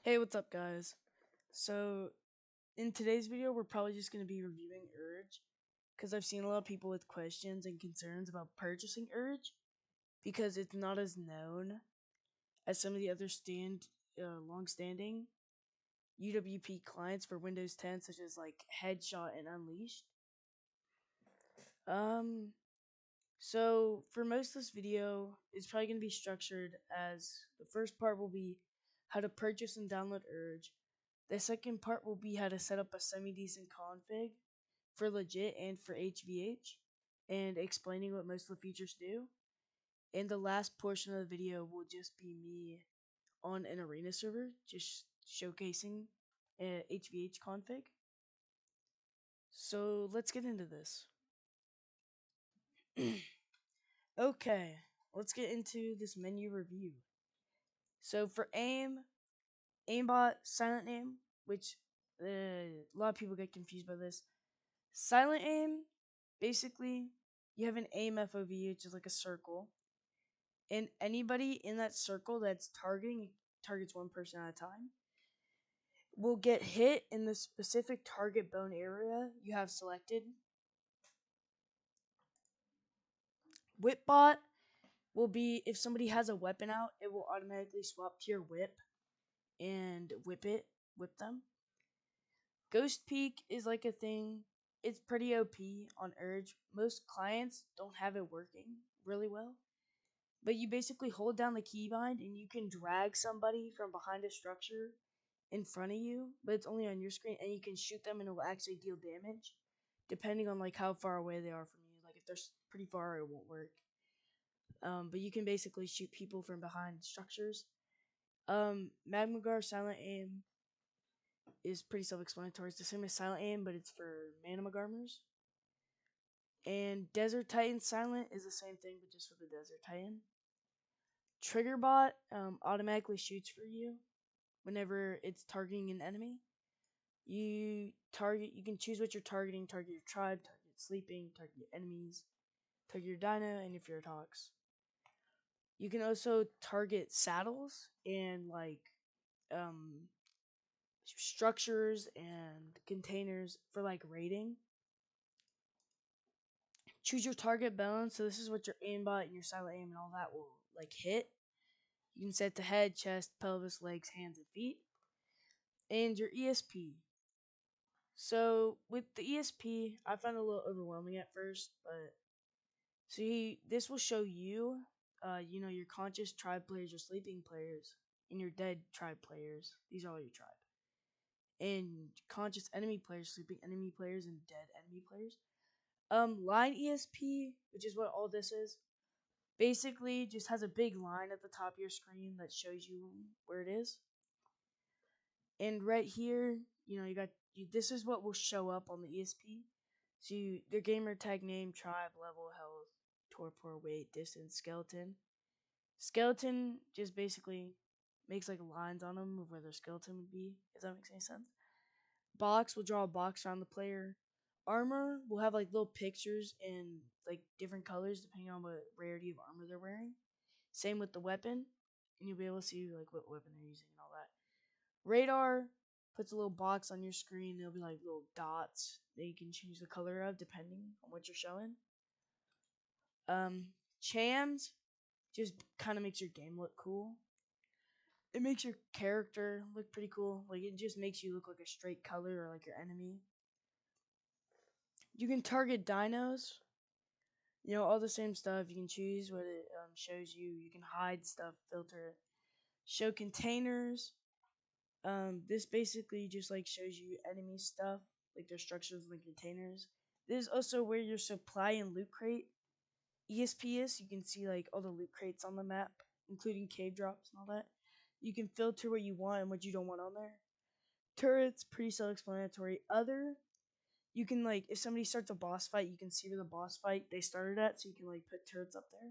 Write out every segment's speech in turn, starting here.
Hey, what's up, guys? So, in today's video, we're probably just going to be reviewing Erge because I've seen a lot of people with questions and concerns about purchasing Erge because it's not as known as some of the other long-standing UWP clients for Windows 10, such as like Headshot and Unleashed. Um, so for most of this video, it's probably going to be structured as the first part will be how to purchase and download Erge. The second part will be how to set up a semi-decent config for legit and for HVH, and explaining what most of the features do. And the last portion of the video will just be me on an arena server, just showcasing a HVH config. So let's get into this. Okay, let's get into this menu review. So for aimbot, silent aim, which a lot of people get confused by this. Silent aim, basically, you have an aim FOV, which is like a circle, and anybody in that circle that's targets one person at a time will get hit in the specific target bone area you have selected. Whipbot will be if somebody has a weapon out, it will automatically swap to your whip and whip them. Ghost Peek is like a thing. It's pretty OP on Erge. Most clients don't have it working really well. But you basically hold down the keybind and you can drag somebody from behind a structure in front of you, but it's only on your screen, and you can shoot them and it will actually deal damage depending on like how far away they are from you. Like if they're pretty far, it won't work. But you can basically shoot people from behind structures. Magmagar Silent Aim is pretty self-explanatory. It's the same as Silent Aim, but it's for Manamagarmers. And Desert Titan Silent is the same thing, but just for the Desert Titan. Triggerbot automatically shoots for you whenever it's targeting an enemy. You can choose what you're targeting. Target your tribe, target sleeping, target your enemies, target your dino, and if you're a tox. You can also target saddles and like structures and containers for like raiding. Choose your target bone. So this is what your aimbot and your silent aim and all that will like hit. You can set to head, chest, pelvis, legs, hands, and feet. And your ESP. So with the ESP, I found it a little overwhelming at first, but see, this will show you, your conscious tribe players, your sleeping players, and your dead tribe players. These are all your tribe. And conscious enemy players, sleeping enemy players, and dead enemy players. Line ESP, which is what all this is, basically just has a big line at the top of your screen that shows you where it is. And right here, this is what will show up on the ESP. So their gamer tag name, tribe, level, health, torpor, weight, distance, skeleton. Skeleton just basically makes like lines on them of where their skeleton would be, if that makes any sense. Box will draw a box around the player. Armor will have like little pictures in like different colors depending on what rarity of armor they're wearing. Same with the weapon, and you'll be able to see like what weapon they're using and all that. Radar puts a little box on your screen. There'll be like little dots that you can change the color of depending on what you're showing. Chams just kind of makes your game look cool. It makes your character look pretty cool. Like it just makes you look like a straight color or like your enemy. You can target dinos. All the same stuff. You can choose what it shows you. You can hide stuff, filter it. Show containers. This basically just like shows you enemy stuff, like their structures and containers. This is also where your supply and loot crate ESP is. You can see like all the loot crates on the map, including cave drops and all that. You can filter what you want and what you don't want on there. Turrets, pretty self-explanatory. Other, you can like if somebody starts a boss fight, you can see where the boss fight they started at, so you can like put turrets up there.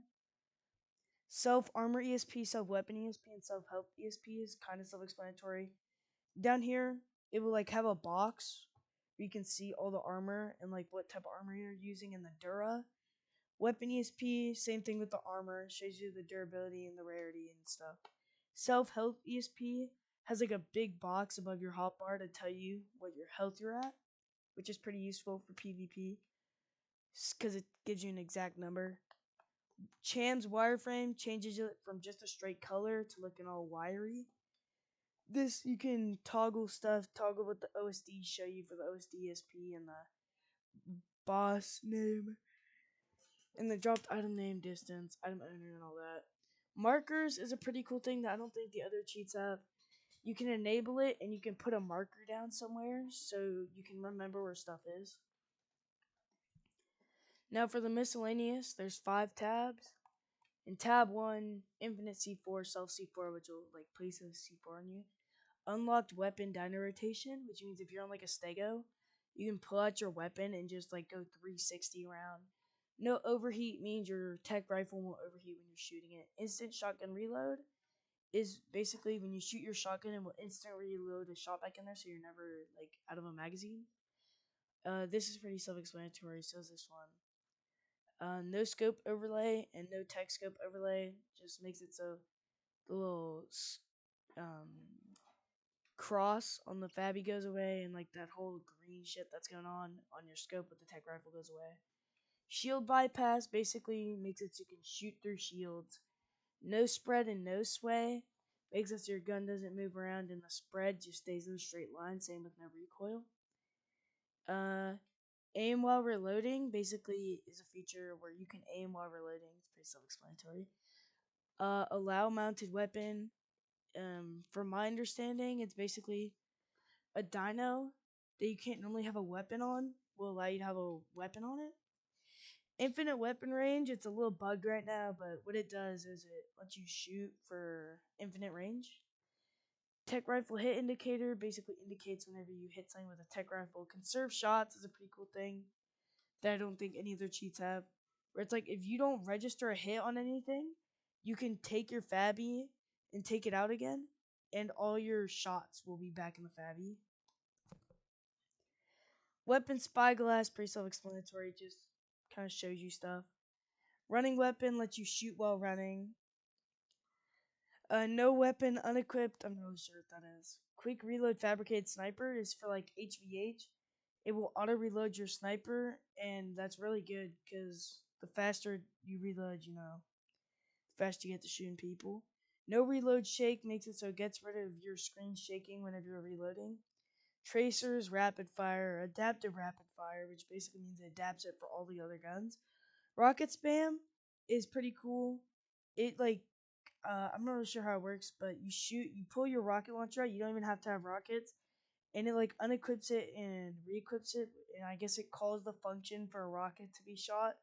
Self armor ESP, self weapon ESP, and self health ESP is kind of self-explanatory. Down here, it will like have a box where you can see all the armor and like what type of armor you're using in the Dura. Weapon ESP, same thing with the armor, shows you the durability and the rarity and stuff. Self health ESP Has like a big box above your hotbar to tell you what your health you're at, which is pretty useful for PvP because it gives you an exact number. Chan's wireframe changes it from just a straight color to looking all wiry. This you can toggle stuff, toggle what the OSD show you for the OSD ESP and the boss name and the dropped item name, distance, item owner, and all that. Markers is a pretty cool thing that I don't think the other cheats have. You can enable it and you can put a marker down somewhere so you can remember where stuff is. Now for the miscellaneous, there's 5 tabs. In tab 1, infinite C4, self C4, which will like place a C4 on you. Unlocked weapon dino rotation, which means if you're on like a stego, you can pull out your weapon and just like go 360 around. No overheat means your tech rifle won't overheat when you're shooting it. Instant shotgun reload is basically when you shoot your shotgun, it will instantly reload a shot back in there, so you're never like out of a magazine. This is pretty self-explanatory. So is this one. No scope overlay and no tech scope overlay just makes it so the little um, cross on the Fabby goes away, and like that whole green shit that's going on your scope with the tech rifle goes away. Shield bypass basically makes it so you can shoot through shields. No spread and no sway makes it so your gun doesn't move around and the spread just stays in a straight line, same with no recoil. Aim while reloading basically is a feature where you can aim while reloading. It's pretty self-explanatory. Allow mounted weapon. From my understanding, it's basically a dino that you can't normally have a weapon on will allow you to have a weapon on it. Infinite weapon range, it's a little bugged right now, but what it does is it lets you shoot for infinite range. Tech rifle hit indicator basically indicates whenever you hit something with a tech rifle. Conserve shots is a pretty cool thing that I don't think any other cheats have. Where it's like if you don't register a hit on anything, you can take your Fabby and take it out again, and all your shots will be back in the Fabby. Weapon spyglass, pretty self-explanatory, just kind of shows you stuff. Running weapon lets you shoot while running. No weapon unequipped, I'm not really sure what that is. Quick reload fabricated sniper is for like HVH. It will auto reload your sniper, and that's really good because the faster you reload, the faster you get to shooting people. No reload shake makes it so it gets rid of your screen shaking whenever you're reloading. Tracers, rapid fire, adaptive rapid fire, which basically means it adapts it for all the other guns. Rocket spam is pretty cool. It like I'm not really sure how it works, but you pull your rocket launcher out. You don't even have to have rockets, and it like unequips it and re-equips it. And I guess it calls the function for a rocket to be shot,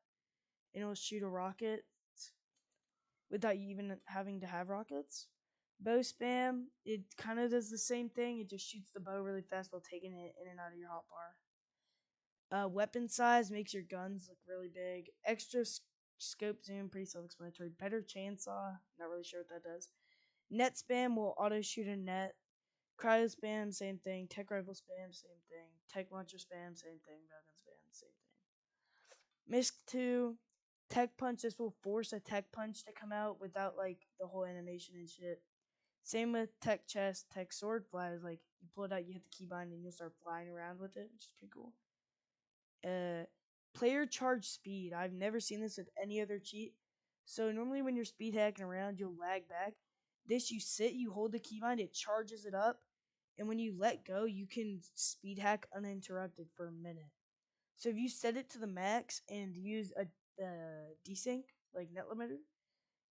and it'll shoot a rocket without you even having to have rockets. Bow spam, it kind of does the same thing. It just shoots the bow really fast while taking it in and out of your hotbar. Weapon size makes your guns look really big. Extra scope zoom, pretty self-explanatory. Better chainsaw, not really sure what that does. Net spam will auto shoot a net. Cryo spam, same thing. Tech rifle spam, same thing. Tech launcher spam, same thing. Railgun spam, same thing. Misc 2, tech punch. This will force a tech punch to come out without like the whole animation and shit. Same with tech chest. Tech sword flies. Like you pull it out, you hit the keybind, and you'll start flying around with it, which is pretty cool. Player charge speed. I've never seen this with any other cheat. So normally when you're speed hacking around, you'll lag back. This, you sit, you hold the keybind, it charges it up, and when you let go, you can speed hack uninterrupted for a minute. So if you set it to the max and use a desync, like net limiter,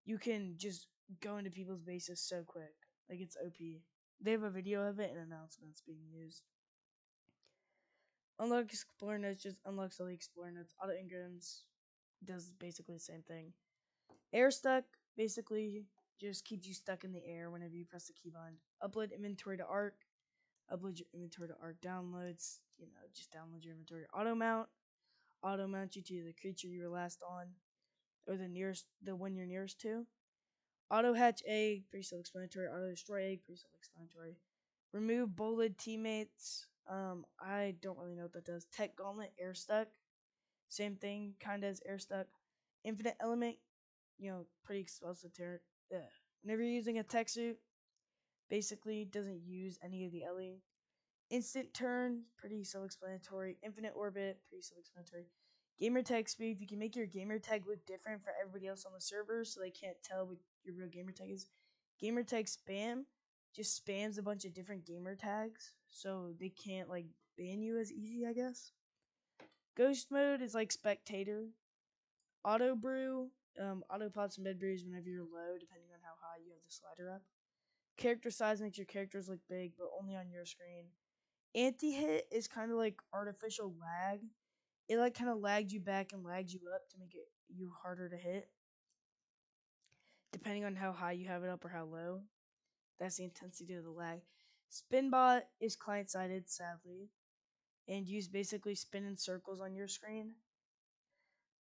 you can just go into people's bases so quick. Like it's OP. They have a video of it and announcements being used. Unlock Explorer Notes just unlocks all the Explorer Notes. Auto engrams does basically the same thing. Air stuck basically just keeps you stuck in the air whenever you press the keybind. Upload inventory to Arc. Upload your inventory to Arc. Downloads, just download your inventory. Auto mount you to the creature you were last on, or the one you're nearest to. Auto hatch egg, pretty self-explanatory. Auto destroy egg, pretty self-explanatory. Remove bullet teammates. I don't really know what that does. Tech gauntlet, air stuck. Same thing, kinda as air stuck. Infinite element, pretty self-explanatory. Whenever you're using a tech suit, Basically, doesn't use any of the Ellie. Instant turn, pretty self-explanatory. Infinite orbit, pretty self-explanatory. Gamer tag speed, you can make your gamer tag look different for everybody else on the server so they can't tell what your real gamer tag is. Gamer tag spam just spams a bunch of different gamer tags so they can't like ban you as easy, I guess. Ghost mode is like spectator. Auto brew, auto pops and mid brews whenever you're low, depending on how high you have the slider up. Character size makes your characters look big, but only on your screen. Anti-hit is kind of like artificial lag. It like kind of lagged you back and lagged you up to make it you harder to hit, depending on how high you have it up or how low. That's the intensity of the lag. Spinbot is client-sided, sadly, and use basically spin in circles on your screen.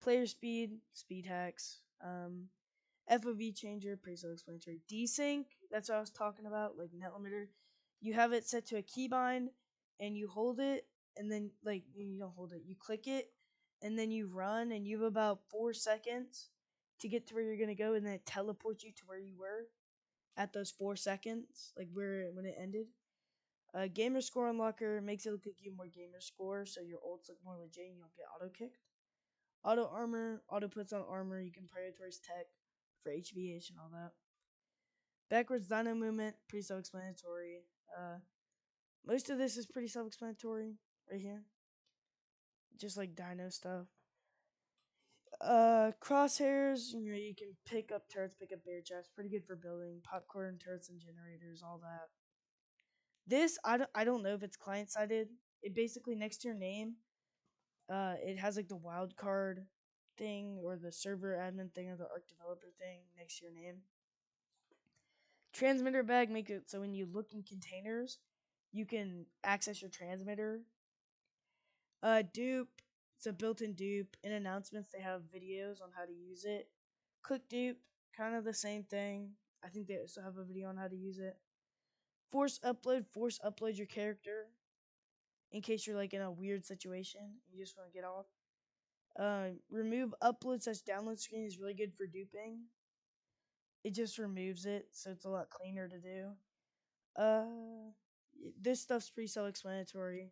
Player speed, speed hacks. FOV changer, pretty self-explanatory. Desync, that's what I was talking about, like net limiter. You have it set to a keybind, and you hold it, and then like you don't hold it, you click it, and then you run, and you have about 4 seconds to get to where you're gonna go, and then it teleports you to where you were at those 4 seconds, like where when it ended. Gamer score unlocker makes it look like you have more gamer score, so your ults look more legit, and you don't get auto kicked. Auto armor, auto puts on armor. You can prioritize tech for HVH and all that. Backwards dino movement, pretty self-explanatory. Most of this is pretty self-explanatory right here, just like dino stuff. Crosshairs, you can pick up turrets, pick up bear traps, pretty good for building popcorn turrets and generators, all that. This I don't know if it's client sided. It basically next to your name, it has like the wild card thing or the server admin thing or the Arc developer thing next to your name. Transmitter bag make it so when you look in containers, you can access your transmitter. Dupe, it's a built-in dupe. In announcements, they have videos on how to use it. Click dupe, kind of the same thing. I think they also have a video on how to use it. Force upload your character in case you're like in a weird situation and you just want to get off. Remove upload / download screen is really good for duping. It just removes it, so it's a lot cleaner to do. This stuff's pretty self-explanatory.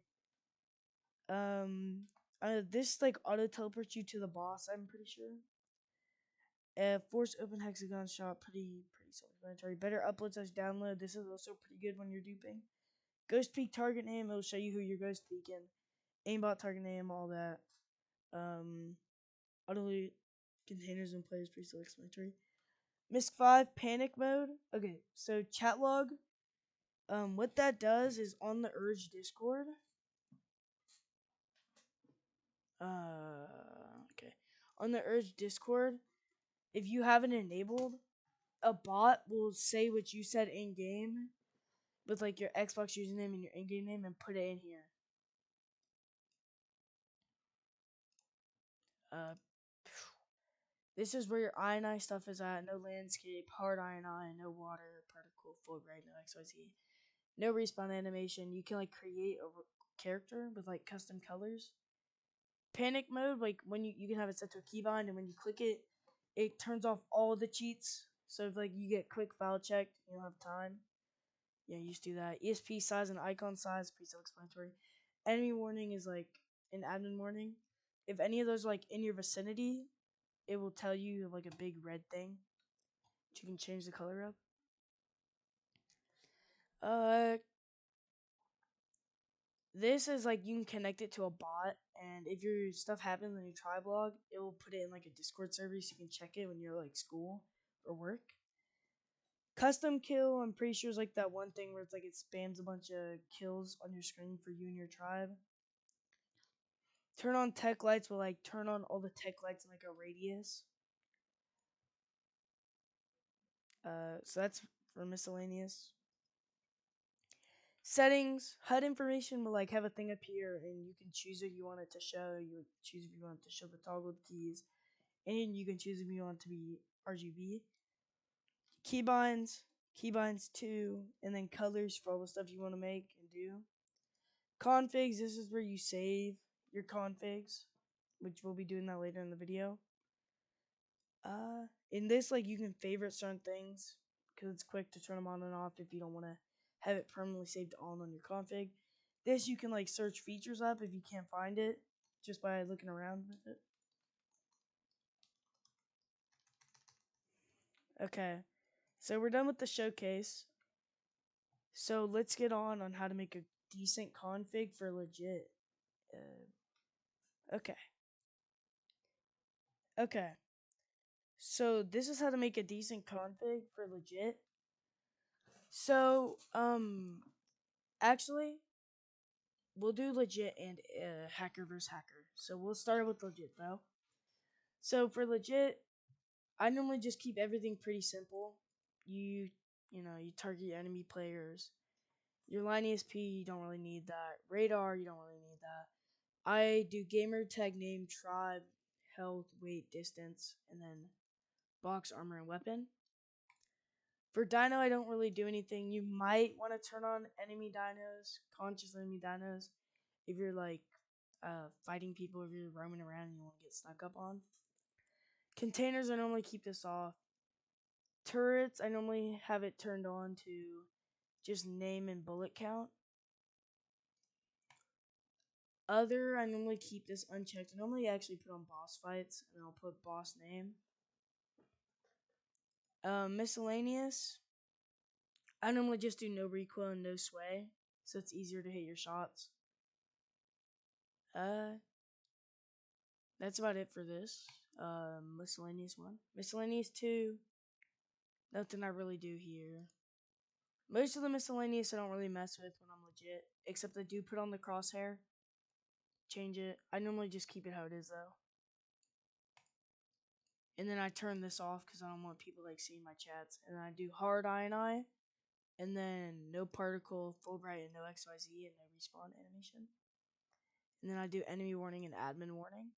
This like auto teleports you to the boss. I'm pretty sure. Force open hexagon shot, pretty self-explanatory. Better upload / download. This is also pretty good when you're duping. Ghost peek target name. It'll show you who you're ghost peeking. Aimbot target name, all that. Auto containers and players, pretty self-explanatory. Misc 5 panic mode. Okay, so chat log. What that does is on the Erge Discord. Okay. On the Erge Discord, if you have it enabled, a bot will say what you said in game with like your Xbox username and your in-game name and put it in here. This is where your INI stuff is at. No landscape, hard INI, no water, particle, full bright, no XYZ. No respawn animation. You can like create a character with like custom colors. Panic mode, like when you can have it set to a keybind, and when you click it, it turns off all the cheats. So if like you get quick file checked, you don't have time. Yeah, you just do that. ESP size and icon size, pretty self-explanatory. Enemy warning is like an admin warning. If any of those are like in your vicinity, it will tell you like a big red thing that you can change the color of. This is like you can connect it to a bot, and if your stuff happens on your tribe log, it will put it in like a Discord server so you can check it when you're like school or work. Custom kill, I'm pretty sure is like that one thing where it's like it spams a bunch of kills on your screen for you and your tribe. Turn on tech lights will like turn on all the tech lights in like a radius. So that's for miscellaneous. Settings, HUD information will like have a thing up here, and you can choose if you want it to show. You choose if you want it to show the toggle keys, and you can choose if you want it to be RGB. Keybinds 2, and then colors for all the stuff you want to make and do. Configs, this is where you save your configs, which we'll be doing that later in the video. In this, like you can favorite certain things, because it's quick to turn them on and off if you don't want to have it permanently saved on your config. This you can like search features up if you can't find it just by looking around with it. Okay, so we're done with the showcase. So let's get on how to make a decent config for legit. Okay. Okay. So this is how to make a decent config for legit. So, actually, we'll do legit and hacker versus hacker. So we'll start with legit though. So for legit, I normally just keep everything pretty simple. You you target your enemy players. Your line ESP, you don't really need that. Radar, you don't really need that. I do gamer tag name, tribe, health, weight, distance, and then box, armor, and weapon. For Dino, I don't really do anything. You might want to turn on enemy dinos, conscious enemy dinos, if you're like fighting people, if you're roaming around and you want to get snuck up on. Containers, I normally keep this off. Turrets, I normally have it turned on to just name and bullet count. Other, I normally keep this unchecked. I normally actually put on boss fights, and I'll put boss name. Miscellaneous, I normally just do no recoil and no sway, so it's easier to hit your shots. That's about it for this. Miscellaneous 1. Miscellaneous 2, nothing I really do here. Most of the miscellaneous I don't really mess with when I'm legit, except I do put on the crosshair. Change it. I normally just keep it how it is though. And then I turn this off because I don't want people like seeing my chats. And then I do hard INI, and then no particle, full bright, and no XYZ, and no respawn animation. And then I do enemy warning and admin warning.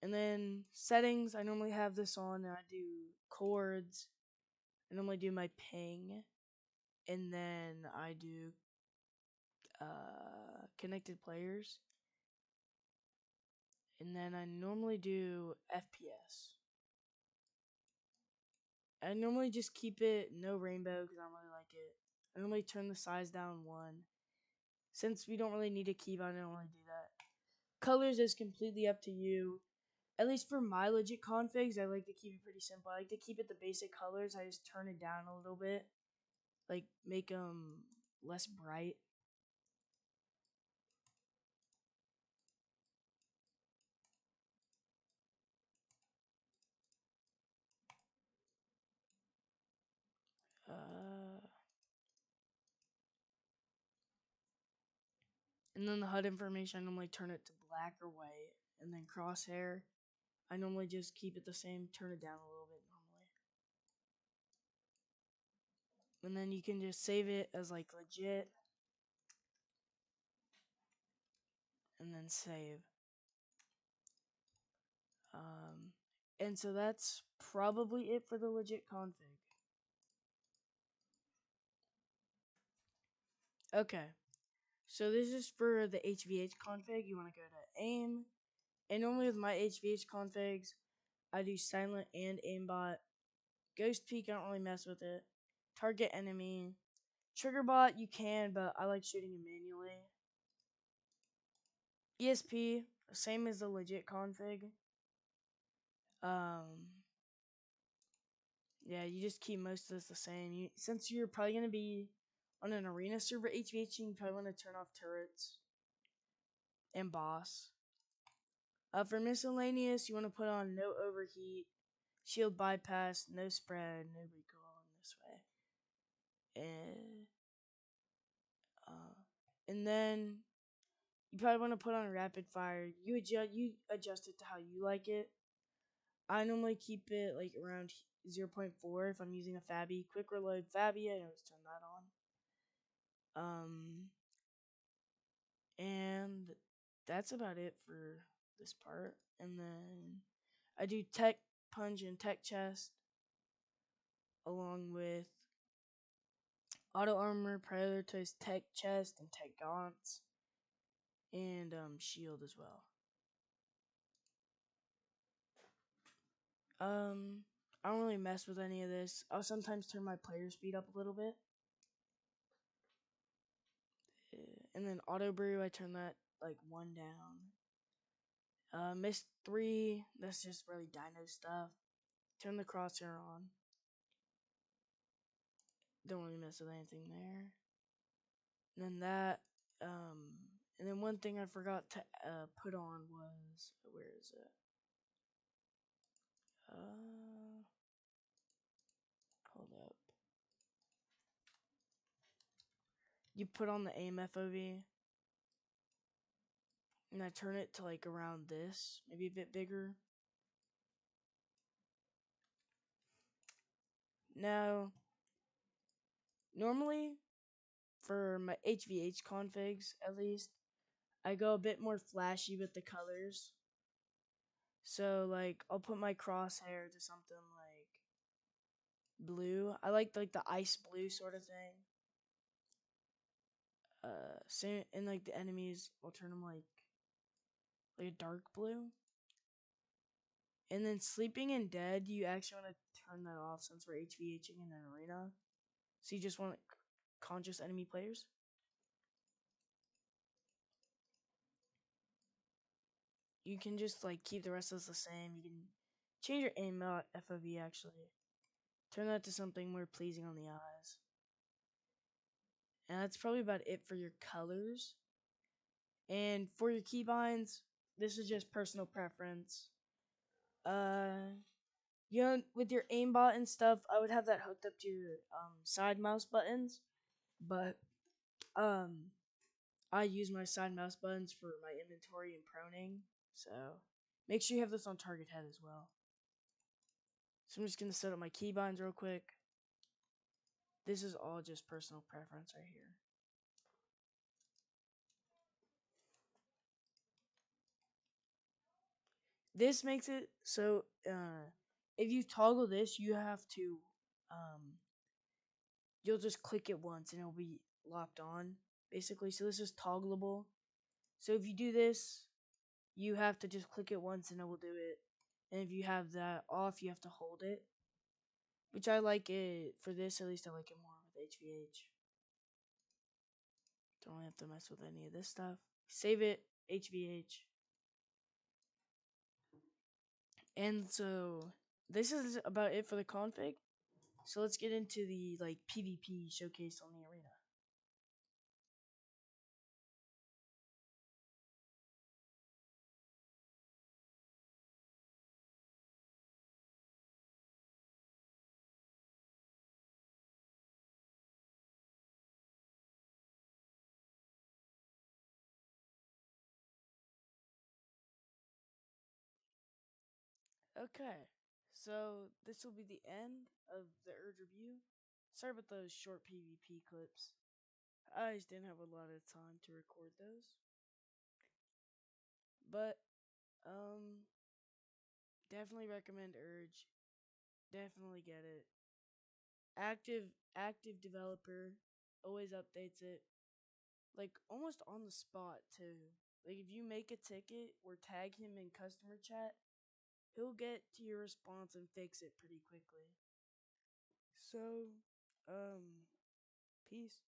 And then settings, I normally have this on, and I do chords. I normally do my ping, and then I do connected players, and then I normally do FPS. I normally just keep it no rainbow because I don't really like it. I normally turn the size down 1. Since we don't really need a keybind, I don't really do that. Colors is completely up to you. At least for my legit configs, I like to keep it pretty simple. I like to keep it the basic colors. I just turn it down a little bit. Like, make them less bright. And then the HUD information, I normally turn it to black or white. And then crosshair, I normally just keep it the same, turn it down a little bit normally. And then you can just save it as like legit. And then save. And so that's probably it for the legit config. Okay. So this is for the HVH config. You want to go to aim. And normally with my HVH configs, I do silent and aimbot. Ghost peek, I don't really mess with it. Target enemy. Trigger bot, you can, but I like shooting it manually. ESP, same as the legit config. Yeah, you just keep most of this the same. Since you're probably going to be on an arena server HVH, you probably want to turn off turrets and boss. For miscellaneous, you want to put on no overheat, shield bypass, no spread, no recoil in this way. And then you probably want to put on rapid fire. You adjust it to how you like it. I normally keep it like around 0.4 if I'm using a Fabby. Quick reload Fabby, I always turn that on. And that's about it for this part. And then I do tech punch and tech chest, along with auto armor, prioritize tech chest and tech gaunts, and shield as well. I don't really mess with any of this. I'll sometimes turn my player speed up a little bit. And then auto brew, I turn that like 1 down. Mist 3, that's just really dino stuff. Turn the crosshair on. Don't really mess with anything there. And then that, and then one thing I forgot to put on was, where is it? Hold up. You put on the aim FOV, and I turn it to like around this, maybe a bit bigger. Now, normally, for my HVH configs, at least, I go a bit more flashy with the colors. So, like, I'll put my crosshair to something like blue. I like the ice blue sort of thing. Same, and like the enemies, I'll turn them like a dark blue. And then sleeping and dead, you actually want to turn that off since we're HVHing in an arena. So you just want conscious enemy players. You can just like keep the rest of this the same. You can change your aim out FOV actually. Turn that to something more pleasing on the eyes. And that's probably about it for your colors. And for your keybinds, this is just personal preference. You know, with your aimbot and stuff, I would have that hooked up to your side mouse buttons. But I use my side mouse buttons for my inventory and proning. So make sure you have this on target head as well. So I'm just gonna set up my keybinds real quick. This is all just personal preference right here. This makes it so if you toggle this, you have to you'll just click it once and it'll be locked on basically. So this is toggleable. So if you do this, you have to just click it once and it will do it. And if you have that off, you have to hold it. Which I like it for this, at least I like it more with HVH. Don't have to mess with any of this stuff. Save it, HVH. And so this is about it for the config. So let's get into the like PvP showcase on the arena. Okay, so this will be the end of the Erge review. Sorry about those short PvP clips. I just didn't have a lot of time to record those. But, definitely recommend Erge. Definitely get it. Active developer always updates it. Like almost on the spot too. Like if you make a ticket or tag him in customer chat, he'll get to your response and fix it pretty quickly. So, peace.